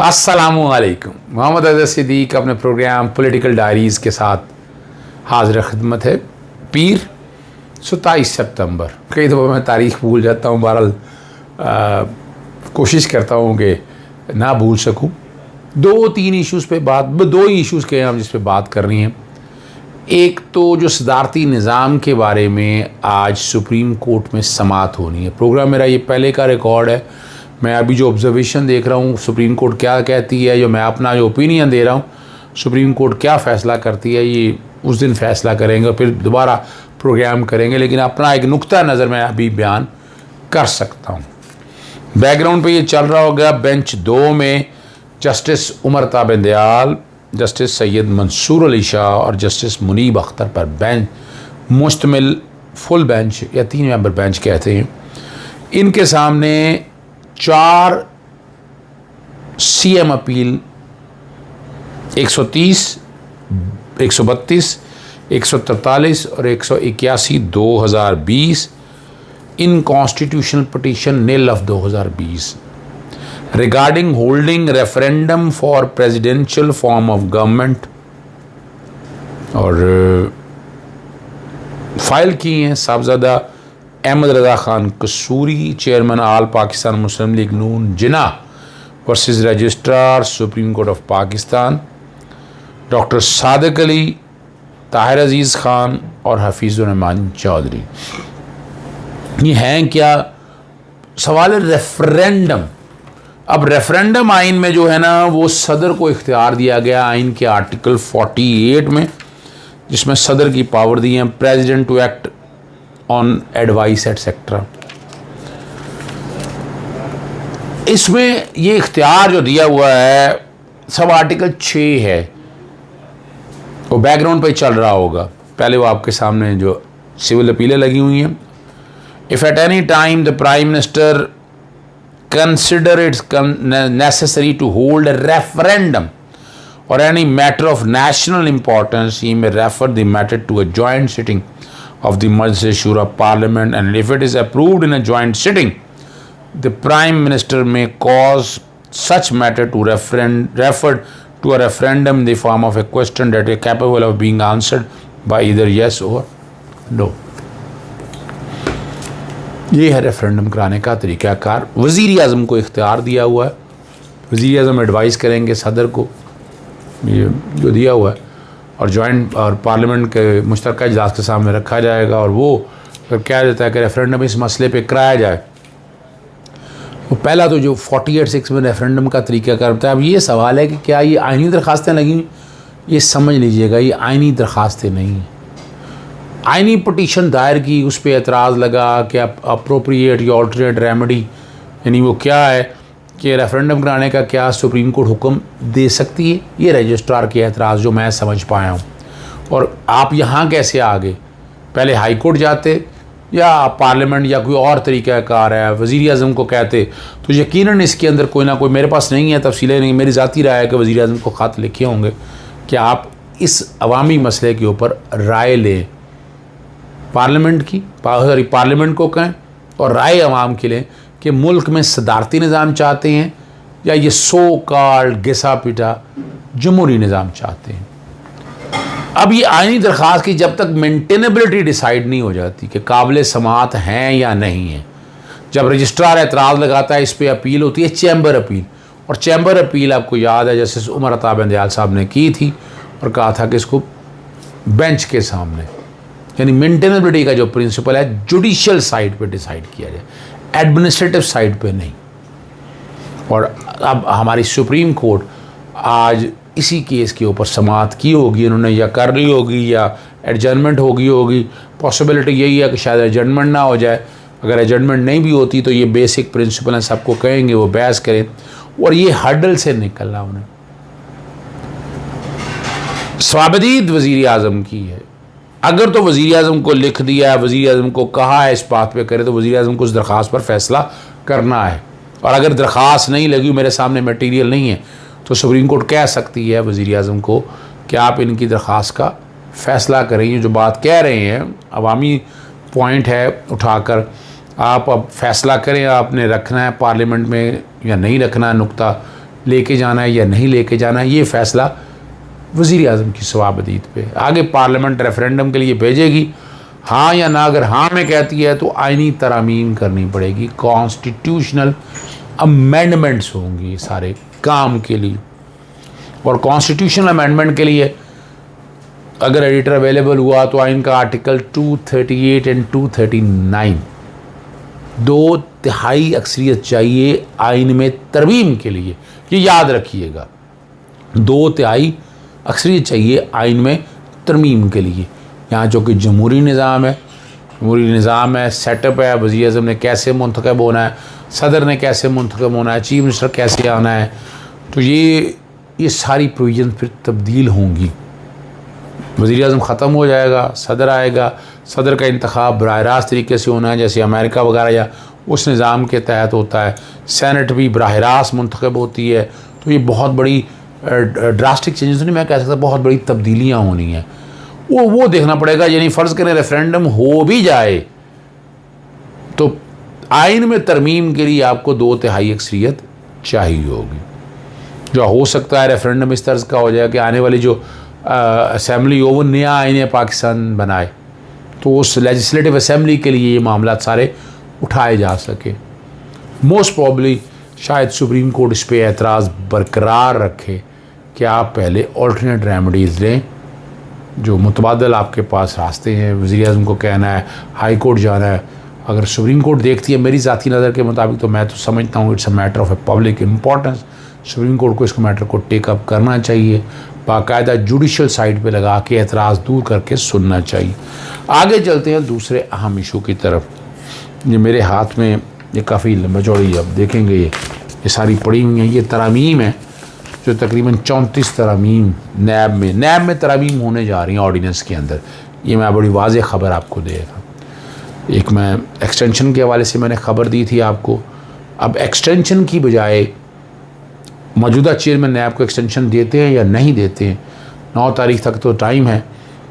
अस्सलामुअलैकुम। मोहम्मद अज़हर सिद्दीक अपने programme political diaries के साथ हाज़िर खिदमत है। पीर 27 सितंबर। कई दफ़ा मैं तारीख़ भूल जाता हूँ, बहरहाल कोशिश करता हूँ कि ना भूल सकूँ। दो ही इश्यूज़ के हम जिस पे बात कर रही हैं। एक तो जो सदारती निज़ाम के बारे में आज सुप्रीम कोर्ट में समाअत होनी है। प्रोग्राम मेरा ये पहले का रिकॉर्ड है। मैं अभी जो ऑब्जर्वेशन देख रहा हूँ सुप्रीम कोर्ट क्या कहती है, जो मैं अपना जो ओपिनियन दे रहा हूँ सुप्रीम कोर्ट क्या फ़ैसला करती है, ये उस दिन फ़ैसला करेंगे, फिर दोबारा प्रोग्राम करेंगे। लेकिन अपना एक नुक्ता नज़र मैं अभी बयान कर सकता हूँ। बैकग्राउंड पे ये चल रहा होगा। बेंच 2 में जस्टिस उमर ताबिन दयाल, जस्टिस सैयद मंसूर अली शाह और जस्टिस मुनीब अख्तर पर बेंच मुश्तमिल फुल बेंच या 3 मेंबर बेंच कहते हैं। इनके सामने 4 CM अपील 130, 132, 143 और 181 2020 in constitutional petition nil of 2020 regarding holding referendum for presidential form of government और फाइल की हैं Sahibzada Ahmad Raza Khan Kasuri, chairman All Pakistan Muslim League Noon Jinnah versus registrar Supreme Court of Pakistan doctor Sadiq Ali, Tahir Aziz Khan और हफीज़ुर रहमान चौधरी। ये हैं क्या? सवाल है रेफरेंडम। अब रेफरेंडम आइन में जो है ना वो सदर को इख्तियार दिया गया आइन के आर्टिकल 48 में, जिसमें सदर की पावर दी है president to act on advice etcetera. इसमें ये इख्तियार जो दिया हुआ है सब आर्टिकल 6 है, वो बैकग्राउंड पे चल रहा होगा। पहले वो आपके सामने जो सिविल अपीलें लगी हुई हैं। If at any time the prime minister consider it necessary to hold a referendum or any matter of national importance, he may refer the matter to a joint sitting of the Majlis Shura Parliament, and if it is approved in a joint sitting, the Prime Minister may cause such matter to referred to a referendum in the form of a question that is capable of being answered by either yes or no. ये है referendum कराने का तरीक़ाकार। वज़ीर आज़म को इख्तियार दिया हुआ है। वज़ीर आज़म एडवाइस करेंगे सदर को, ये जो दिया हुआ है, और जॉइंट और पार्लियामेंट के मुश्तरका इजलास के सामने रखा जाएगा और वो फिर कह देता है कि रेफरेंडम इस मसले पे कराया जाए। वो पहला तो जो 48(6) में रेफरेंडम का तरीक़ाकार होता है। अब ये सवाल है कि क्या ये आइनी दरख्वास्तें लगी? ये समझ लीजिएगा, ये आइनी दरख्वास्तें नहीं हैं। आइनी पटिशन दायर की, उस पर एतराज़ लगा कि अप्रोप्रिएट या ऑल्टरनेट रेमेडी, यानी वो क्या है कि रेफरेंडम कराने का क्या सुप्रीम कोर्ट हुक्म दे सकती है। ये रजिस्ट्रार के एतराज़ जो मैं समझ पाया हूँ। और आप यहाँ कैसे आ गए? पहले हाई कोर्ट जाते या पार्लियामेंट या कोई और तरीक़ाकार है, वज़ीर आज़म को कहते, तो यकीनन इसके अंदर कोई ना कोई, मेरे पास नहीं है तफसीलें, नहीं, मेरी ज़ाती राय है कि वज़ीर आज़म को ख़त लिखे होंगे कि आप इस अवामी मसले के ऊपर राय लें, पार्लियामेंट को कहें और राय अवाम के लिए कि मुल्क में सदारती निज़ाम चाहते हैं या ये सो कॉल्ड घिसा पिटा जमहूरी निज़ाम चाहते हैं। अब ये आइनी दरख्वास्त की जब तक मेंटेनेबिलिटी डिसाइड नहीं हो जाती कि काबिल समाअत हैं या नहीं है, जब रजिस्ट्रार एतराज़ लगाता है, इस पर अपील होती है चैम्बर अपील। और चैम्बर अपील आपको याद है जस्टिस उमर ताबिन दयाल साहब ने की थी और कहा था कि इसको बेंच के सामने, यानी मेंटेनेबिलिटी का जो प्रिंसिपल है जुडिशियल साइड पे डिसाइड किया जाए, एडमिनिस्ट्रेटिव साइड पे नहीं। और अब हमारी सुप्रीम कोर्ट आज इसी केस के ऊपर समाअत की होगी, उन्होंने या कर ली होगी या एडजर्नमेंट होगी। पॉसिबिलिटी यही है कि शायद एडजर्नमेंट ना हो जाए। अगर एडजर्नमेंट नहीं भी होती तो ये बेसिक प्रिंसिपल हैं, सबको कहेंगे वो बहस करें और ये हर्डल से निकलना उन्हें। स्वाबदीद वज़ीर आज़म की है। अगर तो वज़ीर आज़म को लिख दिया है, वज़ीर आज़म को कहा है इस बात पे करे, तो वज़ीर आज़म को उस दरख्वास्त पर फ़ैसला करना है। और अगर दरख्वास्त नहीं लगी, मेरे सामने मटीरियल नहीं है, तो सुप्रीम कोर्ट कह सकती है वज़ीर आज़म को कि आप इनकी दरख्वास्त का फ़ैसला करें। ये जो बात कह रहे हैं अवामी पॉइंट है, उठाकर आप अब फ़ैसला करें, आपने रखना है पार्लियामेंट में या नहीं रखना है नुक्ता, लेके जाना है या नहीं लेके जाना है, ये फ़ैसला वज़ीर आज़म की सवाबदीद पे। आगे पार्लियामेंट रेफरेंडम के लिए भेजेगी, हाँ या ना। अगर हाँ में कहती है तो आइनी तरामीम करनी पड़ेगी, कॉन्स्टिट्यूशनल अमेंडमेंट्स होंगी सारे काम के लिए। और कॉन्स्टिट्यूशनल अमेंडमेंट के लिए अगर एडिटर अवेलेबल हुआ तो आइन का आर्टिकल 238 एंड 239, 2/3 अक्सरियत चाहिए आइन में तरमीम के लिए। ये याद रखिएगा, 2/3 अक्सरियत चाहिए आइन में तरमीम के लिए। यहाँ जो कि जमहूरी निज़ाम है, सेटअप है, वज़ीर आज़म ने कैसे मुंतखब होना है, सदर ने कैसे मुंतखब होना है, चीफ मिनिस्टर कैसे आना है, तो ये सारी प्रोविजन फिर तब्दील होंगी। वज़ीर आज़म ख़त्म हो जाएगा, सदर आएगा, सदर का इंतखाब बराह रास्त तरीके से होना है जैसे अमेरिका वगैरह या उस निज़ाम के तहत होता है। सेनेट भी बराह रास्त मुंतखब होती है। तो ये बहुत बड़ी ड्रास्टिक चेंजेस नहीं मैं कह सकता, बहुत बड़ी तब्दीलियाँ होनी हैं। वो देखना पड़ेगा। यानी फ़र्ज़ करें रेफरेंडम हो भी जाए तो आइन में तरमीम के लिए आपको 2/3 अक्सरियत चाहिए होगी। जो हो सकता है रेफरेंडम इस तर्ज का हो जाए कि आने वाली जो असेंबली हो वो नया आइन पाकिस्तान बनाए, तो उस लेजिस्लेटिव असेंबली के लिए ये मामला सारे उठाए जा सके। मोस्ट प्रॉब्ली शायद सुप्रीम कोर्ट इस पर एतराज़ बरकरार रखे कि आप पहले ऑल्टरनेट रेमेडीज़ लें, जो मुतबादल आपके पास रास्ते हैं। वज़ीर आज़म को कहना है हाई कोर्ट जाना है, अगर सुप्रीम कोर्ट देखती है मेरी ज़ाती नज़र के मुताबिक, तो मैं तो समझता हूँ it's a matter of a public importance. Supreme court को इसको मैटर को टेकअप करना चाहिए, बाकायदा जुडिशल साइड पे लगा के एतराज़ दूर करके सुनना चाहिए। आगे चलते हैं दूसरे अहम इशू की तरफ। ये मेरे हाथ में ये काफ़ी लंबा चौड़ी, अब देखेंगे ये सारी पड़ी हुई हैं, ये तरामीम है जो तकरीबन 34 तरामीम नैब में तरामीम होने जा रही हैं ऑर्डीनेंस के अंदर। ये मैं बड़ी वाज़ेह ख़बर आपको दे रहा। एक मैं एक्सटेंशन के हवाले से मैंने ख़बर दी थी आपको, अब एक्सटेंशन की बजाय मौजूदा चेयरमैन नैब को एक्सटेंशन देते हैं या नहीं देते हैं। 9 तारीख तक तो टाइम है,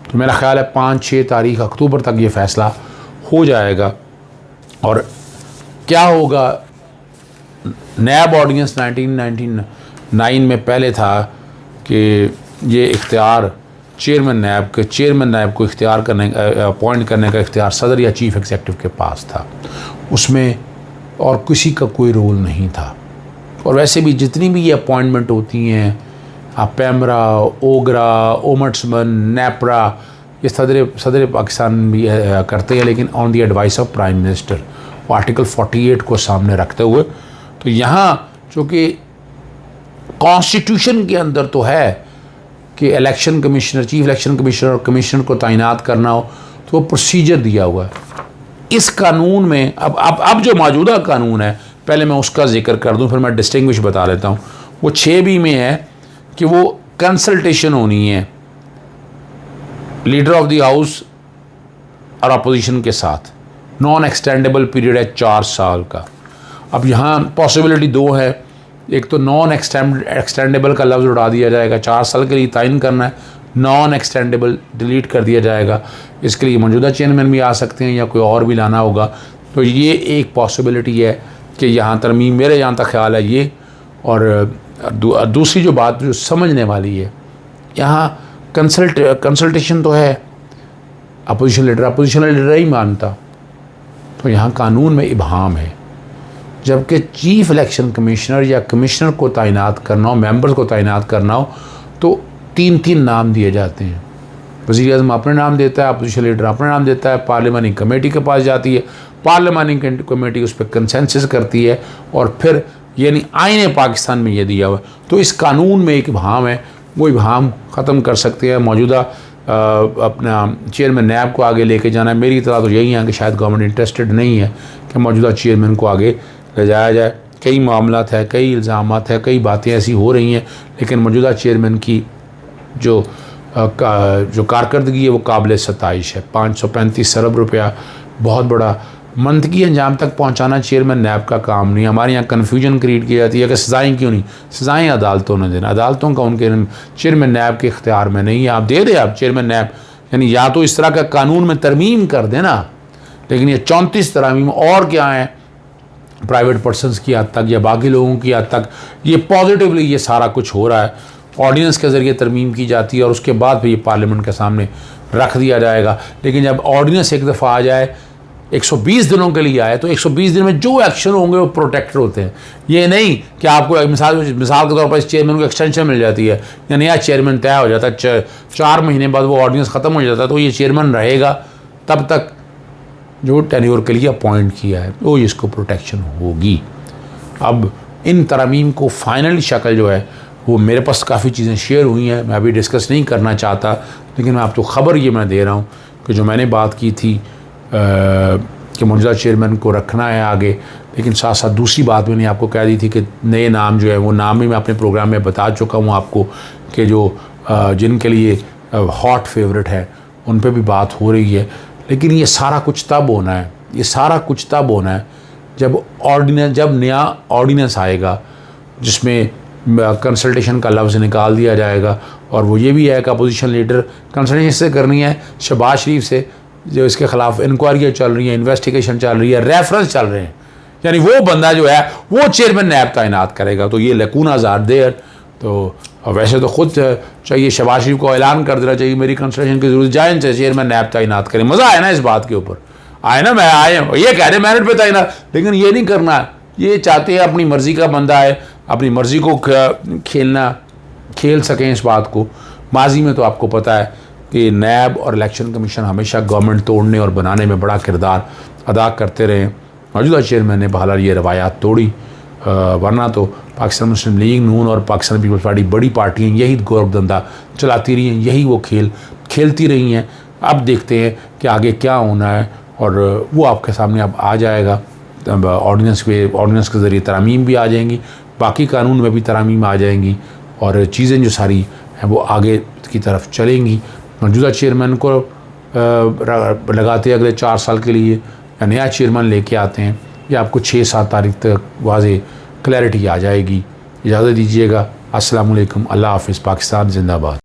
तो मेरा ख़्याल है 5-6 तारीख अक्टूबर तक ये फ़ैसला हो जाएगा। और क्या होगा, नैब ऑर्डिनेंस 1999 में पहले था कि ये इख्तियार चेयरमैन नैब को इख्तियार करने अपॉइंट करने का इख्तियार सदर या चीफ एग्जीक्यूटिव के पास था, उसमें और किसी का कोई रोल नहीं था। और वैसे भी जितनी भी ये अपॉइंटमेंट होती हैं, पैमरा, ओगरा, ओमट्समैन, नेपरा, ये सदर पाकिस्तान भी करते हैं, लेकिन on the advice of prime minister, वो आर्टिकल 48 को सामने रखते हुए। तो यहाँ चूँकि कॉन्स्टिट्यूशन के अंदर तो है कि election commissioner, chief election commissioner और कमिश्नर को तैनात करना हो, तो वो प्रोसीजर दिया हुआ है इस कानून में। अब जो मौजूदा कानून है, पहले मैं उसका जिक्र कर दूं, फिर मैं डिस्टिंग्विश बता लेता हूँ। वो 6B में है कि वो कंसल्टेशन होनी है लीडर ऑफ द हाउस और अपोजिशन के साथ। नॉन एक्सटेंडेबल पीरियड है 4 साल का। अब यहाँ पॉसिबिलिटी 2 है, एक तो नॉन एक्सटेंडेबल का लफ्ज़ उड़ा दिया जाएगा, 4 साल के लिए तयन करना है, नॉन एक्सटेंडेबल डिलीट कर दिया जाएगा। इसके लिए मौजूदा चेयरमैन भी आ सकते हैं या कोई और भी लाना होगा। तो ये एक पॉसिबिलिटी है कि यहाँ तरमीम, मेरे यहाँ तक ख्याल है ये। और दूसरी जो बात जो समझने वाली है, यहाँ कंसल्टेशन तो है, अपोजिशन लीडर ही मानता, तो यहाँ कानून में इबहाम है। जबकि चीफ इलेक्शन कमिश्नर या कमिश्नर को तैनात करना हो, मेंबर्स को तैनात करना हो, तो 3-3 नाम दिए जाते हैं। वज़ीर आज़म अपने नाम देता है, अपोजिशन लीडर अपना नाम देता है, पार्लियामानी कमेटी के पास जाती है, पार्लियामानी कमेटी उस पर कंसेंसस करती है, और फिर यानी आईने पाकिस्तान में ये दिया हुआ है। तो इस कानून में एक इबहाम है, वो इबहाम ख़त्म कर सकते हैं। मौजूदा अपना चेयरमैन नैब को आगे लेके जाना है। मेरी तरह तो यही है कि शायद गवर्नमेंट इंटरेस्टेड नहीं है कि मौजूदा चेयरमैन को आगे ले जाया जाए। कई मामलात है, कई इल्ज़ामात है, कई बातें ऐसी हो रही हैं, लेकिन मौजूदा चेयरमैन की जो कारकर्दगी है वो काबिल सताइश है। 535 अरब रुपया बहुत बड़ा मंतकी अंजाम तक पहुंचाना चेयरमैन नैब का काम नहीं। हमारे यहाँ कन्फ्यूजन क्रिएट की जाती है कि सज़ाएँ क्यों नहीं, सज़ाएँ अदालतों ने देना, अदालतों का उनके चेयरमैन नैब के इख्तियार में नहीं है। आप दे दें, आप चेयरमैन नैब, यानी या तो इस तरह का कानून में तरमीम कर देना। लेकिन ये 34 तरामीम और क्या हैं, प्राइवेट पर्सनस की हद तक या बाकी लोगों की हद तक ये पॉजिटिवली ये सारा कुछ हो रहा है। ऑर्डिनेंस के ज़रिए तरमीम की जाती है और उसके बाद फिर ये पार्लियामेंट के सामने रख दिया जाएगा। लेकिन जब ऑर्डिनेंस एक दफ़ा आ जाए, 120 दिनों के लिए आए, तो 120 दिन में जो एक्शन होंगे वो प्रोटेक्टेड होते हैं। ये नहीं कि आपको मिसाल के तौर पर इस चेयरमैन को एक्सटेंशन मिल जाती है या नया चेयरमैन तय हो जाता है, 4 महीने बाद वो ऑर्डिनेंस ख़त्म हो जाता है, तो ये चेयरमैन रहेगा तब तक जो टेन्योर के लिए अपॉइंट किया है, तो इसको प्रोटेक्शन होगी। अब इन तरमीम को फाइनली शक्ल जो है वो मेरे पास काफ़ी चीज़ें शेयर हुई हैं, मैं अभी डिस्कस नहीं करना चाहता, लेकिन मैं आपको ख़बर ये मैं दे रहा हूँ कि जो मैंने बात की थी कि मौजूदा चेयरमैन को रखना है आगे, लेकिन साथ साथ दूसरी बात मैंने आपको कह दी थी कि नए नाम जो है वो नाम भी मैं अपने प्रोग्राम में बता चुका हूँ आपको कि जो जिनके लिए हॉट फेवरेट है उन पे भी बात हो रही है। लेकिन ये सारा कुछ तब होना है, ये सारा कुछ तब होना है जब नया ऑर्डिनेंस आएगा जिसमें कंसल्टेशन का लफ्ज़ निकाल दिया जाएगा। और वो ये भी है कि अपोजिशन लीडर कंसल्टेशन से करनी है शहबाज शरीफ से, जो इसके ख़िलाफ़ इंक्वायरियाँ चल रही हैं, इन्वेस्टिगेशन चल रही है, रेफरेंस चल रहे हैं, यानी वो बंदा जो है वो चेयरमैन नैब तैनात करेगा। तो ये लकूनाज़ आर देयर। तो वैसे तो खुद चाहिए शहबाज शरीफ को ऐलान कर देना चाहिए मेरी कंसल्टेशन की ज़रूरत, जाए चेयरमैन नैब तैनात करें। मज़ा आया ना इस बात के ऊपर, आए ना, मैं आए ये कह रहे मेरिट पे तैनात, लेकिन ये नहीं करना। ये चाहते हैं अपनी मर्ज़ी का बंदा है, अपनी मर्ज़ी को खेल सकें इस बात को। माजी में तो आपको पता है कि नैब और इलेक्शन कमीशन हमेशा गवर्नमेंट तोड़ने और बनाने में बड़ा किरदार अदा करते रहे। मौजूदा चेयरमैन ने बहरहाल ये रवायात तोड़ी, वरना तो पाकिस्तान मुस्लिम लीग, नून और पाकिस्तान पीपल्स पार्टी बड़ी पार्टियाँ यही गौरवधंधा चलाती रही हैं, यही वो खेल खेलती रही हैं। अब देखते हैं कि आगे क्या होना है और वो आपके सामने अब आ जाएगा। ऑर्डिनेंस के ज़रिए तरामीम भी आ जाएंगी, बाकी कानून में भी तरामीम आ जाएंगी और चीज़ें जो सारी हैं वो आगे की तरफ चलेंगी। मौजूदा चेयरमैन को लगाते अगले 4 साल के लिए या नया चेयरमैन लेके आते हैं, या आपको 6-7 तारीख तक वाज़े क्लैरिटी आ जाएगी। इजाज़त दीजिएगा। अस्सलाम वालेकुम, अल्लाह हाफ़िज़, पाकिस्तान जिंदाबाद।